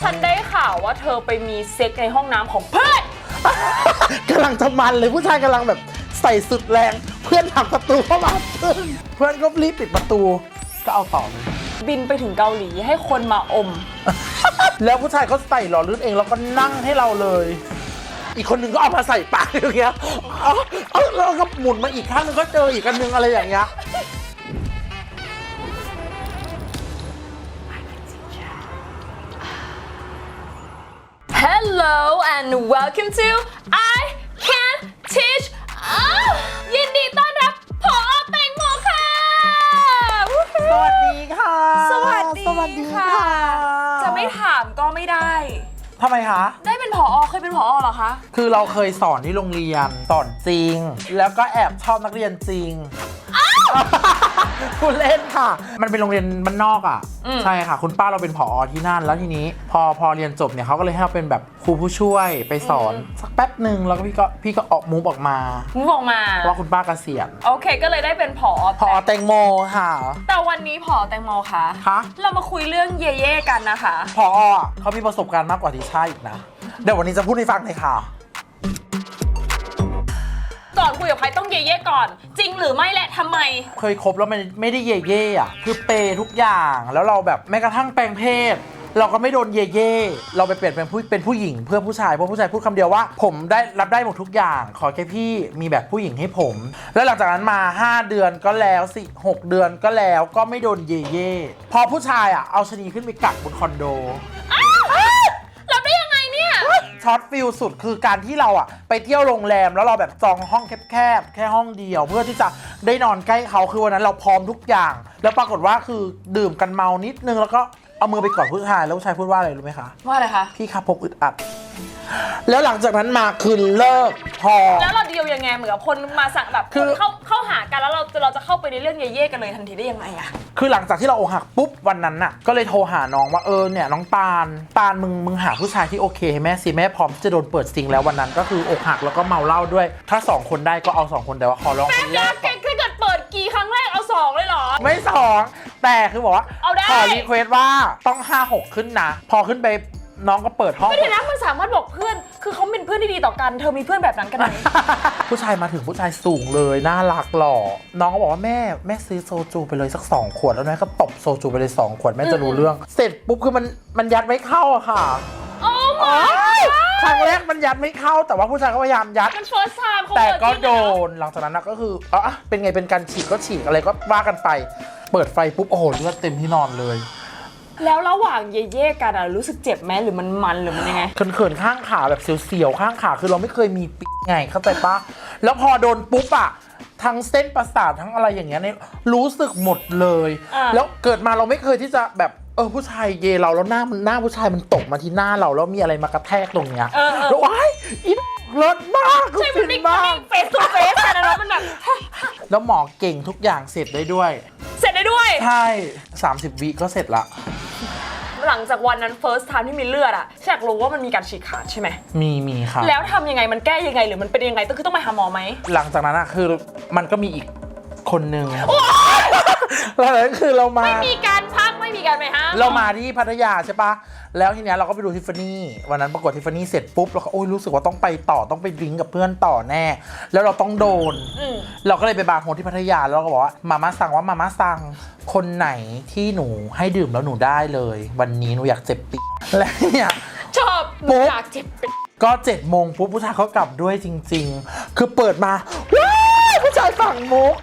ฉันได้ข่าวว่าเธอไปมีเซ็กในห้องน้ำของเพื่อน กำลังจะมันเลยผู้ชายกำลังแบบใส่สุดแรงเพื่อนผลักประตูเข้ามาเพื่อนก็รีบปิดประตูก็เอาต่อเลย บินไปถึงเกาหลีให้คนมาอม แล้วผู้ชายก็ใส่หล่อลื่นเองแล้วก็นั่งให้เราเลย อีกคนหนึ่งก็เอามาใส่ปากอย่างเงี้ยแล้วก็หมุนมาอีกข้างหนึงก็เจออีกอันนึงอะไรอย่างเงี้ย Hello and welcome to I Can Teach ยินดีต้อนรับผอแตงโมค่ะ สวัสดีค่ะ สวัสดีค่ะ จะไม่ถามก็ไม่ได้ ทำไมคะ ได้เป็นผอเคยเป็นผอเหรอคะ คือเราเคยสอนที่โรงเรียนสอนจริง แล้วก็แอบชอบนักเรียนจริงคุณเล่นค่ะ มันเป็นโรงเรียนบ้านนอกอ่ะใช่ค่ะ คุณป้าเราเป็นผอที่นั่นแล้วทีนี้พอเรียนจบเนี่ยเขาก็เลยให้เราเป็นแบบครูผู้ช่วยไปสอนสักแป๊บหนึ่งแล้วก็พี่ก็ออกมูฟออกมา มึงบอกมา เพราะว่าคุณป้าเกษียณ โอเคก็เลยได้เป็นผอ ผอแตงโมค่ะ แต่วันนี้ผอแตงโมคะ คะ เรามาคุยเรื่องเย่ๆกันนะคะ ผอเขามีประสบการณ์มากกว่าที่ใช่อีกนะเดี๋ยววันนี้จะพูดให้ฟังเลยค่ะ ก่อนคุยกับใครต้องเย่ๆก่อน จริงหรือไม่และทำไม เคยคบแล้วมันไม่ได้เย่เย่อะคือเปย์ทุกอย่างแล้วเราแบบแม้กระทั่งแปลงเพศ เราก็ไม่โดนเย่เย่เราไปเปลี่ยนเป็นผู้หญิงเพื่อผู้ชายเพราะผู้ชายพูดคำเดียวว่าผมได้รับได้หมดทุกอย่างขอแค่พี่มีแบบผู้หญิงให้ผม แล้วหลังจากนั้นมา5 เดือนก็แล้วสิ6 เดือนก็แล้วก็ไม่โดนเย่เย่พอผู้ชายอะเอาชะนีขึ้นไปกักบนคอนโด รับได้ยังไงเนี่ย ช็อตฟิลสุดคือการที่เราอะไปเที่ยวโรงแรมแล้วเราแบบจองห้องแคบๆแค่ห้องเดียว เพื่อที่จะได้นอนใกล้เขาคือวันนั้นเราพร้อมทุกอย่าง แล้วปรากฏว่าคือดื่มกันเมานิดนึงแล้วก็เอามือไปกอดผู้ชายแล้วผู้ชายพูดว่าอะไรรู้ไหมคะ ว่าอะไรคะ พี่ครับพกอึดอัด แล้วหลังจากนั้นมาคือเลิกพอ แล้วเราดีลยังไงเหมือนกับคนมาสั่งแบบ คือ คนเข้าหากันแล้วเราจะเข้าไปในเรื่องเย่ๆกันเลยทันทีได้ยังไงอะ คือหลังจากที่เราอกหักปุ๊บวันนั้นน่ะก็เลยโทรหาน้องว่าเนี่ยน้องตาลมึงหาผู้ชายที่โอเคให้แม่สิแม่พร้อมที่จะโดนเปิดซิงแล้ววันนั้นก็คืออกหักแล้วก็เมาเหล้าด้วย ถ้า2 คนได้ก็เอา2 คนแต่ว่าขอร้องคนแรกก่อน ถ้าเกิดเปิดกี่ครั้งแรกเอา2เลยเหรอ ไม่2แต่คือบอกว่า เอาได้ ขอรีเควสว่าต้อง5-6ขึ้นนะ พอขึ้นไปน้องก็เปิดห้อง ไม่ได้นะมันสามารถบอกเพื่อน คือเขาเป็นเพื่อนที่ดีต่อกัน เธอมีเพื่อนแบบนั้นกันไหม ผู้ชายมาถึงผู้ชายสูงเลยน่ารักหล่อน้องก็บอกว่าแม่ซื้อโซจูไปเลยสัก2 ขวดแล้วแม่ก็ตบโซจูไปเลย2 ขวดแม่จะรู้เรื่อง เสร็จปุ๊บคือมันยัดไม่เข้าอะค่ะ โอ้ my ครั้งแรกมันยัดไม่เข้าแต่ว่าผู้ชายก็พยายามยัด มัน first time เขา แต่ก็ เลิ โด ที่ นหลังจากนั้นนะก็คือเป็นไงเป็นการฉีกก็ฉีกอะไรก็ว่ากันไป เปิดไฟปุ๊บโอ้โหเลือดเต็มที่นอนเลย แล้วระหว่างเย่ๆกันอะรู้สึกเจ็บไหมหรือมันหรือมันยังไง เขินๆข้างขาแบบเสียวๆข้างขาคือเราไม่เคยมีปิ๊กไงเข้าใจปะแล้วพอโดนปุ๊บอะทั้งเส้นประสาททั้งอะไรอย่างเงี้ยเนี่ยรู้สึกหมดเลย แล้วเกิดมาเราไม่เคยที่จะแบบผู้ชายเยเราแล้วหน้าผู้ชายมันตกมาที่หน้าเราแล้วมีอะไรมากระแทกตรงเนี้ยแล้วว้ายอีรถมากคือ ใช่ ฟิ มัน น ไม่ มาก เฟสทูเฟสกันนะเนาะมันแบบ แล้วหมอเก่งทุกอย่างเสร็จได้ด้วย เสร็จได้ด้วย ใช่30 วิก็เสร็จละ หลังจากวันนั้น first time ที่มีเลือดอะฉันอยากรู้ว่ามันมีการฉีกขาดใช่ไหม มีค่ะ แล้วทำยังไงมันแก้ยังไงหรือมันเป็นยังไงคือต้องไปหาหมอไหม หลังจากนั้นอะคือมันก็มีอีกคนนึงแล้วนั้นคือเรามา ไม่มีการพักไม่มีการไปห้าม เรามาที่พัทยาใช่ปะแล้วทีเนี้ยเราก็ไปดูทิฟฟานี่วันนั้นปรากฏทิฟฟานี่เสร็จปุ๊บเราก็รู้สึกว่าต้องไปต่อต้องไปดริ้งกับเพื่อนต่อแน่ แล้วเราต้องโดน เราก็เลยไปบาร์โฮสที่พัทยาแล้วเราก็บอกว่ามาม่าสั่งคนไหนที่หนูให้ดื่มแล้วหนูได้เลย วันนี้หนูอยากเจ็บปีและเนี่ย ชอบ ปุ๊บ อยากเจ็บเป็น ก็7 โมงปุ๊บผู้ชายเขากลับด้วยจริงๆ คือเปิดมาว้ายผู้ชายฝั่งมุก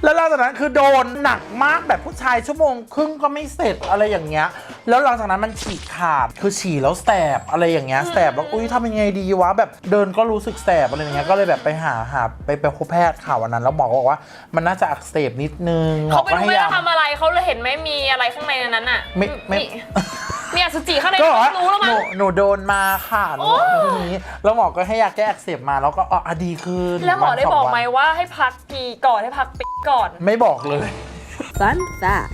แล้วหลังจากนั้นคือโดนหนักมากแบบผู้ชาย1 ชั่วโมงครึ่งก็ไม่เสร็จอะไรอย่างเงี้ยแล้วหลังจากนั้นมันฉีกขาดคือฉี่แล้วแสบอะไรอย่างเงี้ยแสบแล้วทำยังไงดีวะแบบเดินก็รู้สึกแสบอะไรอย่างเงี้ยก็เลยแบบไปหาไปพบแพทย์ข่าววันนั้นแล้วหมอก็บอกว่ามันน่าจะอักเสบนิดนึง เขาไม่รู้ ให้ ไม่ ยา ได้ทำอะไรเขาเลยเห็นไหมมีอะไรข้างในนั้นอ่ะ ไม่ มีอสุจิข้างใน ก็บอกว่า รู้แล้วมั้ง หนูโดนมาค่ะหนูทีนี้แล้วหมอก็ให้ยาแก้อักเสบมาแล้วก็ดีขึ้น แล้วหมอได้ วัน บอก 2 ไหมว่าให้พักกี่ก่อนให้พักปีก่อน ไม่บอกเลย Fun fact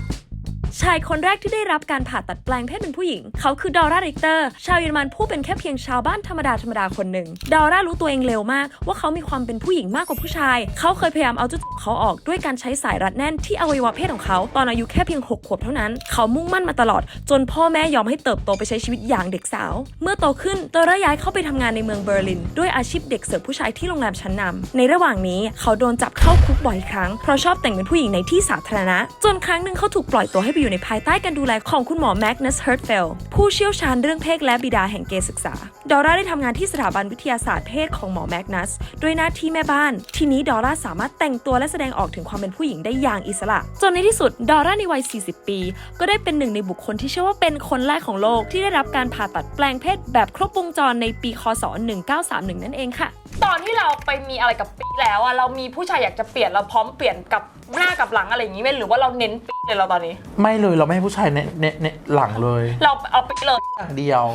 ชายคนแรกที่ได้รับการผ่าตัดแปลงเพศเป็นผู้หญิงเขาคือดอร่า ริกเตอร์ชาวเยอรมันผู้เป็นแค่เพียงชาวบ้านธรรมดาคนหนึ่งดอร่ารู้ตัวเองเร็วมากว่าเขามีความเป็นผู้หญิงมากกว่าผู้ชายเขาเคยพยายามเอาจุดเขาออกด้วยการใช้สายรัดแน่นที่อวัยวะเพศของเขาตอนอายุแค่เพียง6 ขวบเท่านั้นเขามุ่งมั่นมาตลอดจนพ่อแม่ยอมให้เติบโตไปใช้ชีวิตอย่างเด็กสาวเมื่อโตขึ้นดอร่าย้ายเข้าไปทำงานในเมืองเบอร์ลินด้วยอาชีพเด็กเสิร์ฟผู้ชายที่โรงแรมชั้นนำในระหว่างนี้เขาโดนจับเข้าคุกบ่อยครั้งเพราะชอบแต่งเป็นผู้หญิงในที่สาธารณะจนครั้งหนึ่งเขาถูกปล่อยตัวให้ไปอยู่ในภายใต้การดูแลของคุณหมอแมกนัสเฮิร์ตเฟลผู้เชี่ยวชาญเรื่องเพศและบิดาแห่งเกย์ศึกษาดอร่าได้ทำงานที่สถาบันวิทยาศาสตร์เพศของหมอแมกนัสด้วยหน้าที่แม่บ้านทีนี้ดอร่าสามารถแต่งตัวและแสดงออกถึงความเป็นผู้หญิงได้อย่างอิสระจนในที่สุดดอร่าในวัย 40 ปีก็ได้เป็นหนึ่งในบุคคลที่เชื่อว่าเป็นคนแรกของโลกที่ได้รับการผ่าตัดแปลงเพศแบบครบวงจรในปีคศ1931นั่นเองค่ะตอนที่เราไปมีอะไรกับปีแล้วอะเรามีผู้ชายอยากจะเปลี่ยนเราพร้อมเปลี่ยนกับหน้ากับหลังอะไรอย่างนี้ไหมหรือว่าเราเน้นปีเลยเราตอนนี้ไม่เลยเราไม่ให้ผู้ชายเนหลังเลยเราเอาปีเลยอย่างเดียว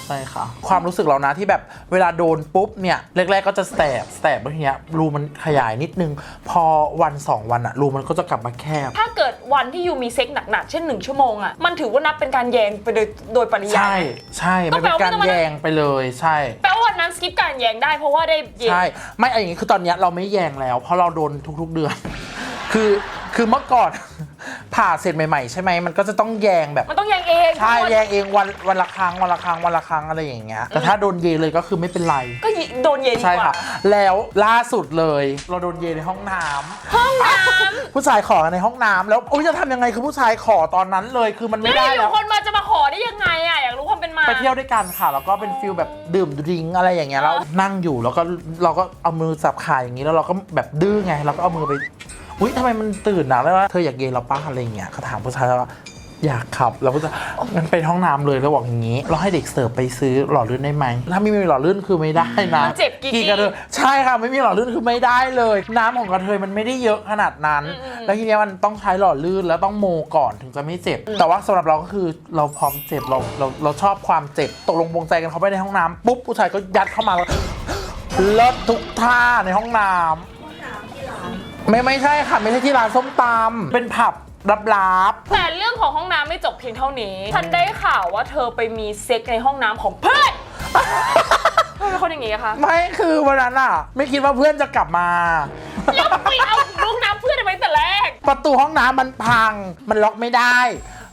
ใช่ค่ะความรู้สึกเรานะที่แบบเวลาโดนปุ๊บเนี่ยแรกๆก็จะแสบทีเนี้ยรูมันขยายนิดนึงพอวัน2 วันอะรูมันก็จะกลับมาแคบถ้าเกิดวันที่ยูมีเซ็กหนักๆเช่น1 ชั่วโมงอะมันถือว่านับเป็นการแยงไปโดยปริยายใช่มันเป็นการแยงไปเลยใช่แปลว่าวันนั้นสกิปการแยงได้เพราะว่าได้แยงใช่ไม่อย่างนี้คือตอนนี้เราไม่แยงแล้วเพราะเราโดนทุกๆเดือนคือเมื่อก่อนผ่าเสร็จใหม่ๆใช่ไหมมันก็จะต้องแยงแบบมันต้องแยงเองใช่แยงเองวันละครั้งอะไรอย่างเงี้ยแต่ถ้าโดนเยเลยก็คือไม่เป็นไรก็โดนเยดีกว่าใช่ค่ะแล้วล่าสุดเลยเราโดนเยในห้องน้ำผู้ชายขอในห้องน้ำแล้วจะทำยังไงคือผู้ชายขอตอนนั้นเลยคือมันไม่ได้แล้วคนมาจะมาขอได้ยังไงอะอยากรู้ความเป็นมาไปเที่ยวด้วยกันค่ะแล้วก็เป็นฟิลแบบดื่มดริงอะไรอย่างเงี้ยแล้วนั่งอยู่แล้วก็เราก็เอามือจับขาอย่างงี้แล้วเราก็แบบดื้อไงเราก็เอามือไปอุ้ยทำไมมันตื่นนะแล้วว่าเธออยากเยเราป้าอะไรเงี้ยเขาถามผู้ชายว่าอยากขับแล้วก็จะงั้นไปห้องน้ำเลยแล้วบอกอย่างนี้เราให้เด็กเสิร์ฟไปซื้อหล่อลื่นได้ไหมถ้าไม่มีหล่อลื่นคือไม่ได้นะมันเจ็บกี่กระเทยใช่ค่ะไม่มีหล่อลื่นคือไม่ได้เลยน้ำของกระเทยมันไม่ได้เยอะขนาดนั้นแล้วทีนี้มันต้องใช้หล่อลื่นแล้วต้องโมก่อนถึงจะไม่เจ็บแต่ว่าสำหรับเราก็คือเราพร้อมเจ็บเราชอบความเจ็บตกลงปรงใจกันเขาไปในห้องน้ำปุ๊บผู้ชายก็ยัดเข้ามาเลิศทุกท่าในห้องน้ำไม่ใช่ค่ะไม่ใช่ที่ร้านส้มตำเป็นผับลับๆแต่เรื่องของห้องน้ำไม่จบเพียงเท่านี้ฉันได้ข่าวว่าเธอไปมีเซ็กในห้องน้ำของเพื่อนเป็นคนอย่างงี้คะไม่คือวันนั้นอะไม่คิดว่าเพื่อนจะกลับมาแล้วไปเอาห้องน้ำเพื่อนทำไมแต่แรกประตูห้องน้ำมันพังมันล็อกไม่ได้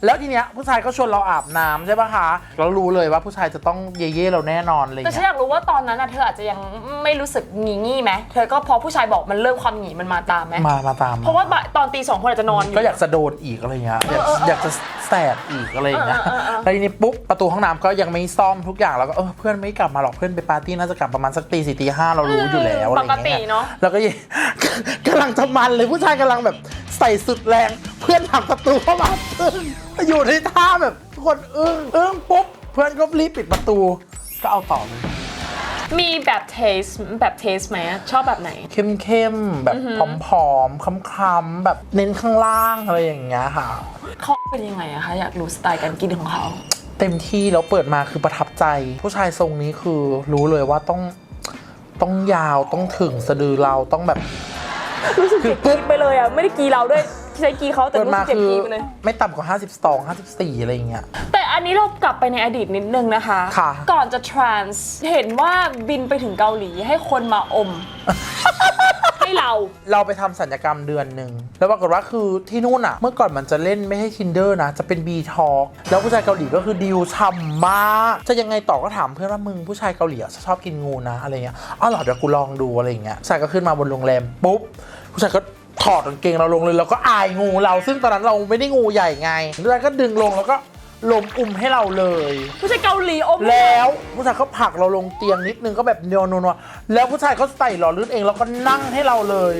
แล้วทีเนี้ยผู้ชายก็ชวนเราอาบน้ำใช่ปะคะเรารู้เลยว่าผู้ชายจะต้องเย่ๆเราแน่นอนเลยแต่ฉันอยากรู้ว่าตอนนั้นเธออาจจะยังไม่รู้สึกหงี้ไหมเธอก็พอผู้ชายบอกมันเริ่มความหงี้มันมาตามไหมมาตามเพราะว่าตอนตี 2คนอาจจะนอนอยู่ก็อยากจะโดนอีกอะไรเงี้ยอยากจะแสบอีกอะไรเงี้ยแล้วทีนี้ปุ๊บประตูห้องน้ำก็ยังไม่ซ่อมทุกอย่างแล้วก็เพื่อนไม่กลับมาหรอกเพื่อนไปปาร์ตี้น่าจะกลับประมาณสักตี 4 ตี 5เรารู้อยู่แล้วอะไรเงี้ยแล้วก็กำลังจะมันเลยผู้ชายกำลังแบบใส่สุดแรงเพื่อนผลักประตูเข้ามาอยู่ในท่าแบบทุกคนอึ้งปุ๊บเพื่อนก็รีบปิดประตูก็เอาต่อเลยมีแบบเทสไหมชอบแบบไหนเข้มแบบผอมๆคล้ำๆแบบเน้นข้างล่างอะไรอย่างเงี้ยค่ะเขาเป็นยังไงอะคะอยากรู้สไตล์การกินของเขาเต็มที่แล้วเปิดมาคือประทับใจผู้ชายทรงนี้คือรู้เลยว่าต้องยาวต้องถึงสะดือเราต้องแบบรู้สึกเจ็บกีไปเลยอ่ะไม่ได้กีเราด้วยใช้กีเขาแต่รู้สึกเจ็บกีไปเลยไม่ต่ำกว่า52 54อะไรอย่างเงี้ยแต่อันนี้เรากลับไปในอดีตนิดนึงนะคะก่อนจะทรานส์เห็นว่าบินไปถึงเกาหลีให้คนมาอมให้เราไปทำศัลยกรรมเดือนหนึ่งแล้วปรากฏว่าคือที่นู่นอ่ะเมื่อก่อนมันจะเล่นไม่ให้ Tinder นะจะเป็น B Talk แล้วผู้ชายเกาหลีก็คือดีลช่ำมากจะยังไงต่อก็ถามเพื่อนว่ามึงผู้ชายเกาหลีชอบกินงูนะอะไรเงี้ยอ๋อเหรอเดี๋ยวกูลองดูอะไรเงี้ยผู้ชายก็ขึ้นมาบนโรงแรมปุ๊บผู้ชายก็ถอดกางเกงเราลงเลยแล้วก็อายงูเราซึ่งตอนนั้นเราไม่ได้งูใหญ่ไงผู้ชายก็ดึงลงแล้วก็ลมอุ้มให้เราเลยผู้ชายเกาหลีอมแล้วผู้ชายเขาผลักเราลงเตียงนิดนึงก็แบบโนแล้วผู้ชายเขาใส่หล่อลื่นเองแล้วก็นั่งให้เราเลย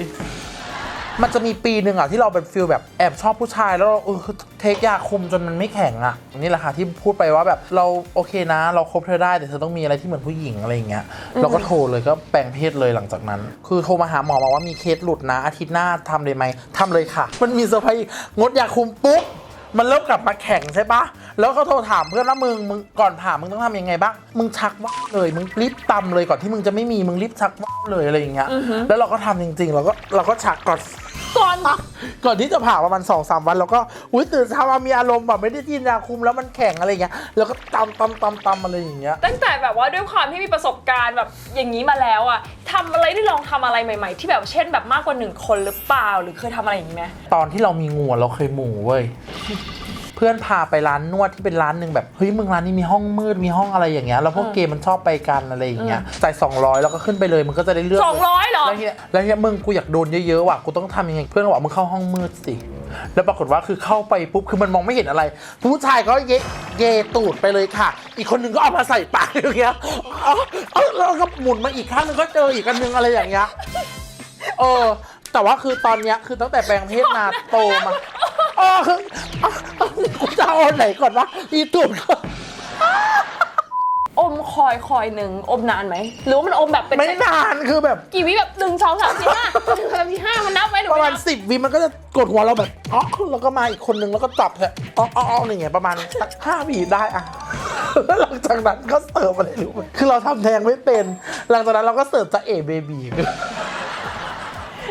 มันจะมีปีหนึ่งอ่ะที่เราเป็นฟิลแบบแอบชอบผู้ชายแล้วเราเทคยาคุมจนมันไม่แข็งอ่ะนี่แหละค่ะที่พูดไปว่าแบบเราโอเคนะเราคบเธอได้แต่เธอต้องมีอะไรที่เหมือนผู้หญิงอะไรอย่างเงี้ยเราก็โทรเลยก็แปลงเพศเลยหลังจากนั้นคือโทรมาหาหมอบอกว่ามีเคสหลุดนะอาทิตย์หน้าทำเลยไหมทำเลยค่ะมันมีเซอร์ไพรส์งดยาคุมปุ๊บมันเริ่มกลับมาแข็งใช่ปะแล้วก็โทรถามเพื่อนว่ามึงก่อนผ่ามึงต้องทำยังไงบ้างมึงชักว่าวเลยมึงรีบตำเลยก่อนที่มึงจะไม่มีมึงรีบชักว่าวเลยอะไรอย่างเงี้ยแล้วเราก็ทำจริงๆเราก็ชักก่อน ก่อนที่จะผ่าประมาณ2-3 วันแล้วก็ตื่นเช้ามามีอารมณ์แบบไม่ได้กินยาคุมแล้วมันแข็งอะไรเงี้ยแล้วก็ตำอะไรอย่างเงี้ยตั้งแต่แบบว่าด้วยความที่มีประสบการณ์แบบอย่างนี้มาแล้วอะทำอะไรได้ลองทำอะไรใหม่ๆที่แบบเช่นแบบมากกว่า1 คนหรือเปล่าหรือเคยทำอะไรอย่างนี้ไหมตอนที่เรามีงูเราเคยหมู่เว้ยเพื่อนพาไปร้านนวดที่เป็นร้านหนึ่งแบบเฮ้ยมึงร้านนี้มีห้องมืดมีห้องอะไรอย่างเงี้ยแล้วพวกเกย์มันชอบไปกันอะไรอย่างเงี้ยจ่าย200แล้วก็ขึ้นไปเลยมันก็จะได้เลือก200เหรอแล้วเนี่ยมึงกูอยากโดนเยอะๆว่ะกูต้องทำยังไงเพื่อนก็บอกมึงเข้าห้องมืดสิแล้วปรากฏว่าคือเข้าไปปุ๊บคือมันมองไม่เห็นอะไรผู้ชายก็เยตูดไปเลยค่ะอีกคนนึงก็เอามาใส่ปากอย่างเงี้ยแล้วก็หมุนมาอีกข้างนึงก็เจออีกอันนึงอะไรอย่างเงี้ยแต่ว่าคือตอนเนี้ยคือตั้งแต่แปลงเพศมาโตมาคือกูจะเอาไหนก่อนวะอีตูดอมคอยหนึ่งอมนานไหมหรือว่ามันอมแบบเป็นไม่นานคือแบบกี่วิแบบ1 2 3 4 5มันนับไว้หรือประมาณ10 วิมันก็จะกดหัวเราแบบแล้วก็มาอีกคนนึงแล้วก็จับแค่อย่างเงี้ยประมาณ5 วิได้อะหลังจากนั้นก็เสิร์ฟอะไรรู้ไหมคือเราทำแทงไม่เป็นหลังจากนั้นเราก็เสิร์ฟจะเบบี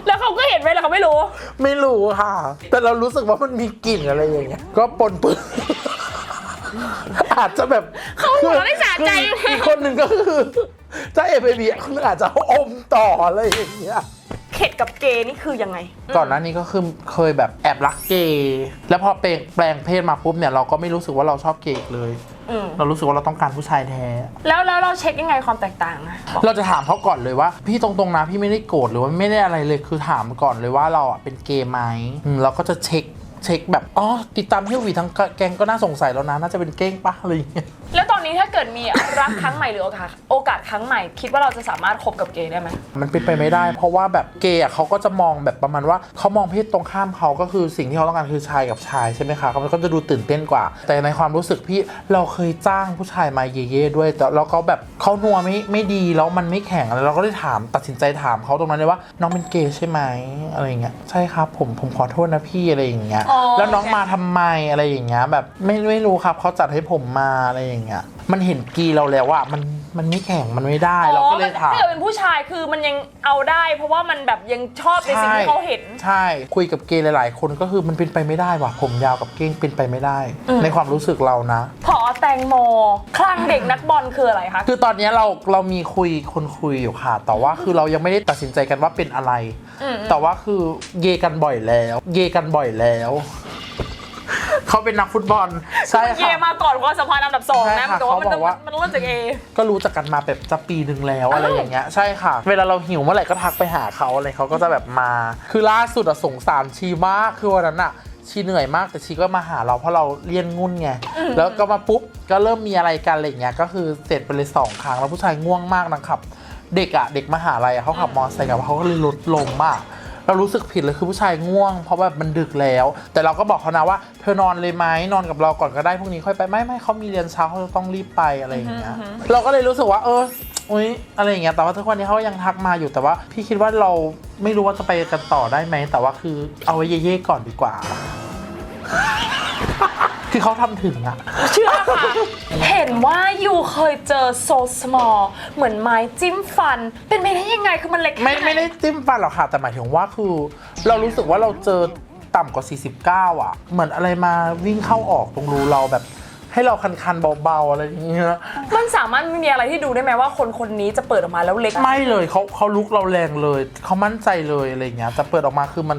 แล้วเขาก็เห็นไหมแล้วเขาไม่รู้ค่ะแต่เรารู้สึกว่ามันมีกลิ่นอะไรอย่างเงี้ยก็ปนเปื้อนอาจจะแบบเขาหัวเราได้สะใจอีกคนหนึ่งก็คือถ้าเบบีคืออาจจะอมต่ออะไรอย่างเงี้ยเข็ดกับเกย์นี่คือยังไงก่อนหน้านี้ก็คือเคยแบบแอบรักเกย์แล้วพอแปลงเพศมาปุ๊บเนี่ยเราก็ไม่รู้สึกว่าเราชอบเกย์เลยเรารู้สึกว่าเราต้องการผู้ชายแท้แล้วเราเช็คยังไงความแตกต่างอะเราจะถามเขาก่อนเลยว่าพี่ตรงๆนะพี่ไม่ได้โกรธหรือว่าไม่ได้อะไรเลยคือถามก่อนเลยว่าเราเป็นเกย์ไหมเราก็จะเช็คแบบติดตามเที่ยววีทั้งแกงก็น่าสงสัยแล้วนะน่าจะเป็นเก้งปะอะไรอย่างเงี้ยแล้วตอนนี้ถ้าเกิดมีรักครั้งใหม่หรือโอกาสครั้งใหม่คิดว่าเราจะสามารถคบกับเกย์ได้ไหมมันเป็นไปไม่ได้เพราะว่าแบบเกย์เขาก็จะมองแบบประมาณว่าเขามองเพศตรงข้ามเขาก็คือสิ่งที่เขาต้องการคือชายกับชายใช่ไหมคะมันก็จะดูตื่นเต้นกว่าแต่ในความรู้สึกพี่เราเคยจ้างผู้ชายมาเย่ๆด้วยแต่แล้วเขาแบบเขานัวไม่ดีแล้วมันไม่แข็งแล้วเราก็ได้ตัดสินใจถามเขาตรงนั้นเลยว่าน้องเป็นเกย์ใช่ไหมอะไรอย่างเงี้ยใช่ครับผมขอโทษนะพี่อะไรอย่างเงี้ยแล้วน้องมาทำไมอะไรอย่างเงี้ยแบบไม่รู้ครับเขาจัดให้ผมมาอะไรอย่างเงี้ยมันเห็นกีเราแล้วว่ามันไม่แข็งมันไม่ได้เราก็เลยถามถ้าเกิดเป็นผู้ชายคือมันยังเอาได้เพราะว่ามันแบบยังชอบในสิ่งที่เขาเห็นใช่คุยกับเกย์หลายๆคนก็คือมันเป็นไปไม่ได้ว่ะผมยาวกับเก้งเป็นไปไม่ได้ในความรู้สึกเรานะผอแตงโมคลั่งเด็กนักบอลคืออะไรคะคือตอนนี้เรามีคนคุยอยู่ค่ะแต่ว่าคือเรายังไม่ได้ตัดสินใจกันว่าเป็นอะไรแต่ว่าคือเยกันบ่อยแล้วเขาเป็นนักฟุตบอลใช่ค่ะเยมาก่อนความสัมพันธ์อันดับ2นะแต่ว่ามันเริ่มจากเอก็รู้จักกันมาแบบจะปีนึงแล้วอะไรอย่างเงี้ยใช่ค่ะเวลาเราหิวเมื่อไหร่ก็ทักไปหาเขาอะไรเขาก็จะแบบมาคือล่าสุดอะสงสารชีมากคือวันนั้นอะชีเหนื่อยมากแต่ชีก็มาหาเราเพราะเราเรียนงุ่นไงแล้วก็มาปุ๊บก็เริ่มมีอะไรกันอะไรอย่างเงี้ยก็คือเสร็จไปเลย2 ครั้งแล้วผู้ชายง่วงมากนะครับเด็กมหาลัยเขาขับมอเตอร์ไซค์กับเขาก็เลยลดลมมากเรารู้สึกผิดเลยคือผู้ชายง่วงเพราะแบบมันดึกแล้วแต่เราก็บอกเขานะว่าเธอนอนเลยไหมนอนกับเราก่อนก็ได้พรุ่งนี้ค่อยไปไม่เขามีเรียนเช้าเขาจะต้องรีบไปอะไรอย่างเงี้ยเราก็เลยรู้สึกว่าอุ๊ยอะไรอย่างเงี้ยแต่ว่าทุกวันนี้เขายังทักมาอยู่แต่ว่าพี่คิดว่าเราไม่รู้ว่าจะไปกันต่อได้ไหมแต่ว่าคือเอาไว้เย่ๆก่อนดีกว่าคือเขาทำถึงอะเชื่อค่ะเห็นว่ายูเคยเจอโซสมอลเหมือนไม้จิ้มฟันเป็นไปได้ยังไงคือมันเล็กไม่ได้จิ้มฟันหรอกค่ะแต่หมายถึงว่าคือเรารู้สึกว่าเราเจอต่ำกว่า49อ่ะเหมือนอะไรมาวิ่งเข้าออกตรงรูเราแบบให้เราคันๆเบาๆอะไรอย่างเงี้ยมันสามารถมีอะไรที่ดูได้ไหมว่าคนนี้จะเปิดออกมาแล้วเล็กไม่เลยเขาลุกเราแรงเลยเขามั่นใจเลยอะไรเงี้ยแต่เปิดออกมาคือมัน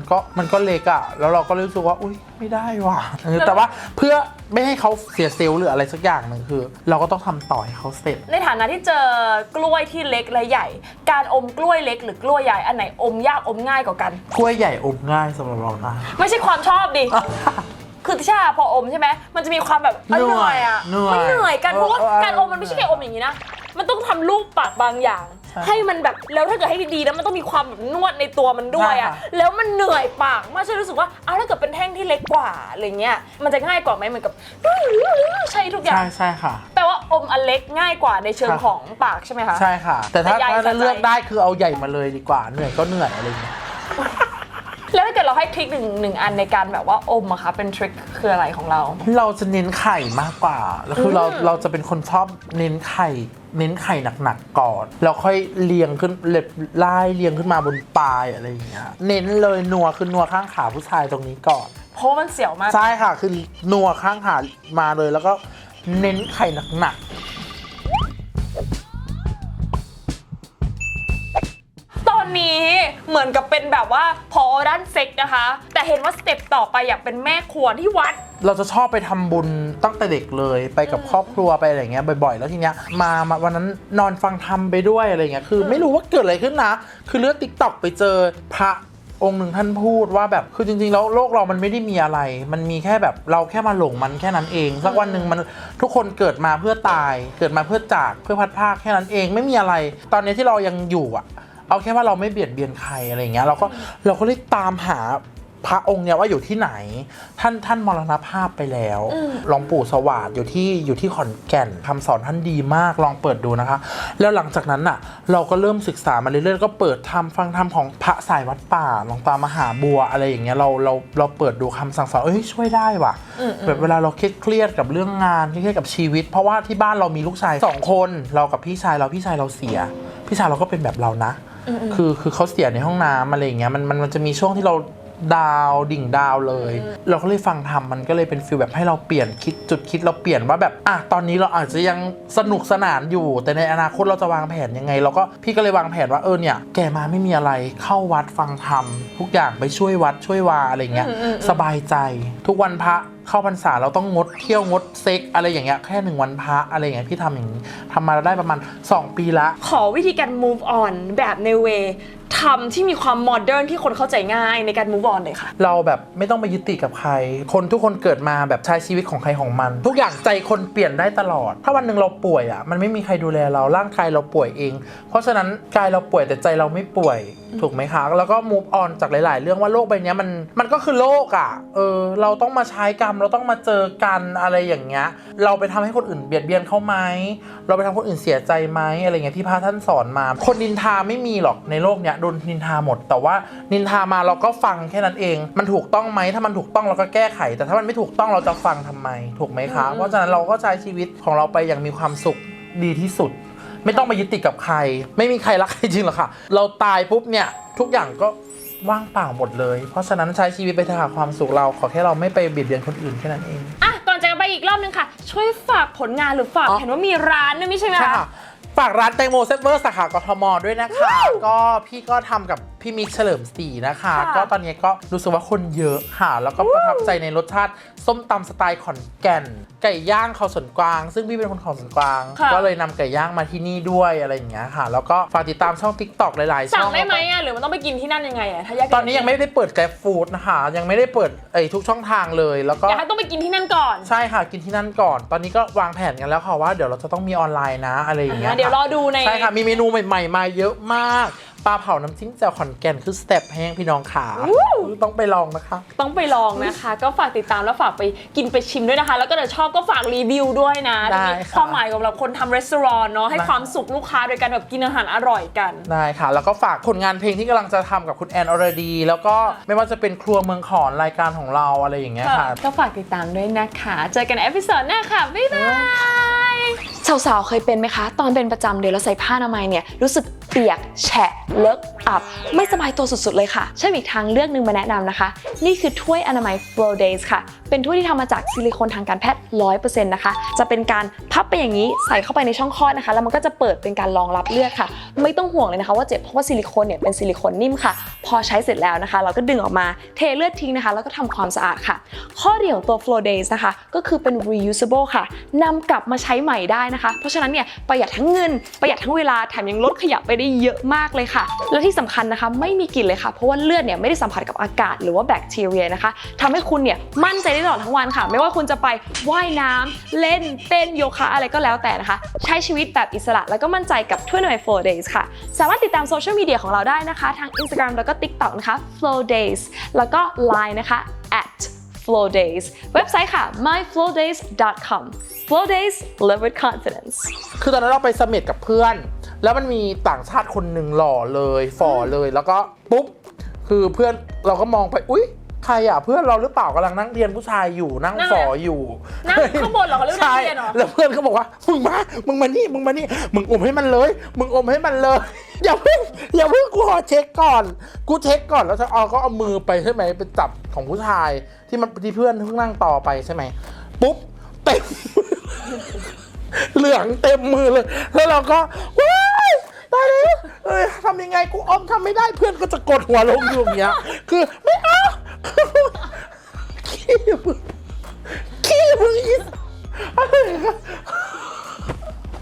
ก็เล็กอ่ะแล้วเราก็รู้สึกว่าอุ๊ยไม่ได้ว่ะแต่ว่าเพื่อไม่ให้เขาเสียเซลล์หรืออะไรสักอย่างหนึ่งคือเราก็ต้องทำต่อให้เขาเสร็จในฐานะที่เจอกล้วยที่เล็กและใหญ่การอมกล้วยเล็กหรือกล้วยใหญ่อันไหนอมยากอมง่ายกว่ากันกล้วยใหญ่อมง่ายสำหรับเรานะไม่ใช่ความชอบดิคือที่ชาพออมใช่ไหมมันจะมีความแบบเหนื่อยอ่ะมันเหนื่อยกันเพราะว่าการอมมันไม่ใช่แค่อมอย่างนี้นะมันต้องทำรูปปากบางอย่างให้มันแบบแล้วถ้าเกิดให้ดีๆแล้วมันต้องมีความแบบนวดในตัวมันด้วยอ่ะแล้วมันเหนื่อยปากมากใช่รู้สึกว่าถ้าเกิดเป็นแท่งที่เล็กกว่าอะไรเงี้ยมันจะง่ายกว่าไหมเหมือนกับใช่ทุกอย่างใช่ค่ะแปลว่าอมอันเล็กง่ายกว่าในเชิงของปากใช่ไหมคะใช่ค่ะแต่ถ้าเลือกได้คือเอาใหญ่มาเลยดีกว่าเหนื่อยก็เหนื่อยอะไรเงี้ยแล้วถ้า กิดเราให้ทริคหนึ่งอันในการแบบว่าอมอะคะเป็นทริคคืออะไรของเราเราจะเน้นไข่มากกว่าแล้วคือเราจะเป็นคนชอบเน้นไข่หนักๆก่อนแล้วค่อยเรียงขึ้นไล่เรียงขึ้นมาบนปลายอะไรอย่างเงี้ยเน้นเลยนัวคือนัวข้างขาผู้ชายตรงนี้ก่อนเพราะมันเสียวมากใช่ค่ะคือนัวข้างขามาเลยแล้วก็เน้นไข่หนักตอนนี้เหมือนกับเป็นแบบว่าพอด้านเซ็กนะคะแต่เห็นว่าสเต็ปต่อไปอยากเป็นแม่ครัวที่วัดเราจะชอบไปทำบุญตั้งแต่เด็กเลยไปกับครอบครัวไปอะไรเงี้ยบ่อยๆแล้วทีเนี้ยมาวันนั้นนอนฟังธรรมไปด้วยอะไรเงี้ยคือไม่รู้ว่าเกิดอะไรขึ้นนะคือเลื่อน TikTok ไปเจอพระองค์หนึ่งท่านพูดว่าแบบคือจริงๆแล้วโลกเรามันไม่ได้มีอะไรมันมีแค่แบบเราแค่มาหลงมันแค่นั้นเองสักวันหนึ่งมันทุกคนเกิดมาเพื่อตายเกิดมาเพื่อจากเพื่อพัดพรากแค่นั้นเองไม่มีอะไรตอนนี้ที่เรายังอยู่อะเอาแค่ว่าเราไม่เบียดเบียนใครอะไรอย่างเงี้ยเราก็เลยตามหาพระองค์เนี่ยว่าอยู่ที่ไหนท่านมรณภาพไปแล้วหลวงปู่สวาทอยู่ที่ขอนแก่นคำสอนท่านดีมากลองเปิดดูนะคะแล้วหลังจากนั้นน่ะเราก็เริ่มศึกษามาเรื่อยๆก็เปิดฟังธรรมของพระสายวัดป่าหลวงตามหาบัวอะไรอย่างเงี้ยเราเปิดดูคำสั่งสอนช่วยได้ว่ะแบบเวลาเราเครียดกับเรื่องงานเครียดกับชีวิตเพราะว่าที่บ้านเรามีลูกชาย2 คนเรากับพี่ชายเราเสียพี่ชายเราก็เป็นแบบเรานะคือเขาเสียในห้องน้ำอะไรอย่างเงี้ยมันจะมีช่วงที่เราดิ่งดาวเลยเราก็เลยฟังทำมันก็เลยเป็นฟีลแบบให้เราเปลี่ยนจุดคิดเราเปลี่ยนว่าแบบตอนนี้เราอาจจะยังสนุกสนานอยู่แต่ในอนาคตเราจะวางแผนยังไงพี่ก็เลยวางแผนว่าเนี่ยแกมาไม่มีอะไรเข้าวัดฟังธรรมทุกอย่างไปช่วยวัดช่วยวาอะไรเงี้ยสบายใจทุกวันพระเข้าพรรษาเราต้องงดเที่ยวงดเซ็กอะไรอย่างเงี้ยแค่1 วันพระอะไรอย่างเงี้ยพี่ทำอย่างนี้ทำมาได้ประมาณ2 ปีละขอวิธีการ move on แบบในเวทำที่มีความโมเดิร์นที่คนเข้าใจง่ายในการ move on เลยค่ะเราแบบไม่ต้องไปยึดติดกับใครทุกคนเกิดมาแบบใช้ชีวิตของใครของมันทุกอย่างใจคนเปลี่ยนได้ตลอดถ้าวันหนึ่งเราป่วยมันไม่มีใครดูแลเราร่างกายเราป่วยเองเพราะฉะนั้นกายเราป่วยแต่ใจเราไม่ป่วยถูกไหมคะแล้วก็ move on จากหลายๆเรื่องว่าโลกใบนี้มันก็คือโลกเราต้องมาใช้กรรมเราต้องมาเจอกันอะไรอย่างเงี้ยเราไปทำให้คนอื่นเบียดเบียนเขาไหมเราไปทำคนอื่นเสียใจไหมอะไรเงี้ยที่พระท่านสอนมาคนนินทาไม่มีหรอกในโลกเนี้ยโดนนินทาหมดแต่ว่านินทามาเราก็ฟังแค่นั้นเองมันถูกต้องไหมถ้ามันถูกต้องเราก็แก้ไขแต่ถ้ามันไม่ถูกต้องเราจะฟังทำไมถูกไหมคะเพราะฉะนั้นเราก็ใช้ชีวิตของเราไปอย่างมีความสุขดีที่สุดไม่ต้องไปยึดติดกับใครไม่มีใครรักใครจริงหรอกค่ะเราตายปุ๊บเนี่ยทุกอย่างก็ว่างเปล่าหมดเลยเพราะฉะนั้นใช้ชีวิตไปหาความสุขเราขอแค่เราไม่ไปเบียดเบียนคนอื่นแค่นั้นเองก่อนจะไปอีกรอบนึงค่ะช่วยฝากผลงานหรือฝากเห็นว่ามีร้านด้วยไม่ใช่ไหมคะฝากร้านแตงโมเซฟเวอร์สาขากทมด้วยนะคะก็พี่ก็ทำกับพี่มิกเฉลิมศรีนะคะก็ตอนนี้ก็รู้สึกว่าคนเยอะค่ะแล้วก็ประทับใจในรสชาติส้มตำสไตล์ขอนแก่นไก่ย่างเขาสวนกวางซึ่งพี่เป็นคนเขาสวนกวางก็เลยนำไก่ย่างมาที่นี่ด้วยอะไรอย่างเงี้ยค่ะแล้วก็ฝากติดตามช่อง TikTok หลายๆช่องสั่งได้ไหมหรือมันต้องไปกินที่นั่นยังไงถ้าอยากตอนนี้ยังไม่ได้เปิดแกร็บฟู้ดนะคะยังไม่ได้เปิดทุกช่องทางเลยแล้วก็อยากให้ต้องไปกินที่นั่นก่อนใช่ค่ะกินที่นั่นก่อนตอนนี้ก็วางแผนกันแล้วค่ะว่าเดี๋ยวเราจะต้องมีออนไลน์นะอะไรอย่างเงี้ยเดี๋ยวรอดูในใช่ค่ะมีเมนูใหม่ๆมาเยอะมากปลาเผาน้ำจิ้มแจ่วขอนแก่นคือสเต็ปแห้งพี่น้องขาต้องไปลองนะคะต้องไปลองนะคะก็ฝากติดตามแล้วฝากไปกินไปชิมด้วยนะคะแล้วก็เดี๋ยวชอบก็ฝากรีวิวด้วยนะความหมายของเราคนทำร้านเนาะให้ความสุขลูกค้าโดยการแบบกินอาหารอร่อยกันได้ค่ะแล้วก็ฝากผลงานเพลงที่กำลังจะทำกับคุณแอนอรดีแล้วก็ไม่ว่าจะเป็นครัวเมืองขอนรายการของเราอะไรอย่างเงี้ยค่ะก็ฝากติดตามด้วยนะคะเจอกันในเอพิโซดหน้าค่ะบ๊ายบายสาวๆเคยเป็นไหมคะตอนเป็นประจำเดือนแล้วใส่ผ้าอนามัยเนี่ยรู้สึกเปียกแฉะเลอะอับไม่สบายตัวสุดๆเลยค่ะใช่อีกทางเลือกนึงมาแนะนำนะคะนี่คือถ้วยอนามัย Flow Days ค่ะเป็นถ้วยที่ทำมาจากซิลิโคนทางการแพทย์ 100% นะคะจะเป็นการพับไปอย่างนี้ใส่เข้าไปในช่องคลอดนะคะแล้วมันก็จะเปิดเป็นการรองรับเลือดค่ะไม่ต้องห่วงเลยนะคะว่าเจ็บเพราะว่าซิลิโคนเนี่ยเป็นซิลิโคนนิ่มค่ะพอใช้เสร็จแล้วนะคะเราก็ดึงออกมาเทเลือดทิ้งนะคะแล้วก็ทำความสะอาดค่ะข้อดีของตัว Flow Days นะคะก็คือเป็น reusable ค่ะนำกลับมาใช้ใหม่ได้นะคะเพราะฉะนั้นเนี่ยประหยัดทั้งเงินประหยัดทั้งเวลาแถมยังลดขยะไปได้เยอะมากเลยค่ะและที่สำคัญนะคะไม่มีกลิ่นเลยค่ะเพราะว่าเลือดเนี่ยไม่ได้สัมผัสกับอากาศหรือว่าแบคทีเรียนะคะทำให้คุณเนี่ยมั่นใจได้ตลอดทั้งวันค่ะไม่ว่าคุณจะไปว่ายน้ำเล่นเต้นโยคะอะไรก็แล้วแต่นะคะใช้ชีวิตแบบอิสระแล้วก็มั่นใจกับถ้วยอนามัย Flow Days ค่ะสามารถติดตามโซเชียลมีเดียของเราได้นะคะทาง Instagram แล้วก็ TikTok นะคะ Flow Days แล้วก็ Line นะคะ @Flow Days เว็บไซต์ค่ะ myflowdays.com Flow Days live with confidence คือตอนนั้นเราไปเสม็ดกับเพื่อนแล้วมันมีต่างชาติคนหนึ่งหล่อเลยฝ่อเลยแล้วก็ปุ๊บ คือเพื่อนเราก็มองไปอุ๊ยใครอ่ะเพื่อนเราหรือเปล่ากำลังนั่งเรียนผู้ชายอยู่นั่งฝออยู่ นั่งข้างบนเหรอเขาเรียกว่านั่งเรียนเหรอ แล้วเพื่อนเขาบอกว่ามึงมานี่มึงอมให้มันเลยมึงอมให้มันเลย อย่าเพิ่งกูขอเช็คก่อนแล้วจะก็เอามือไปใช่ไหมไปจับของผู้ชายที่เพื่อนเพิ่งนั่งต่อไปใช่ไหมปุ๊บเต็ม เหลืองเต็มมือเลยแล้วเราก็ว้ายตายแล้วทำยังไงกูอมทำไม่ได้เพื่อนก็จะกดหัวลงอยู่อย่างเงี้ยคือไม่เอาขี้มึง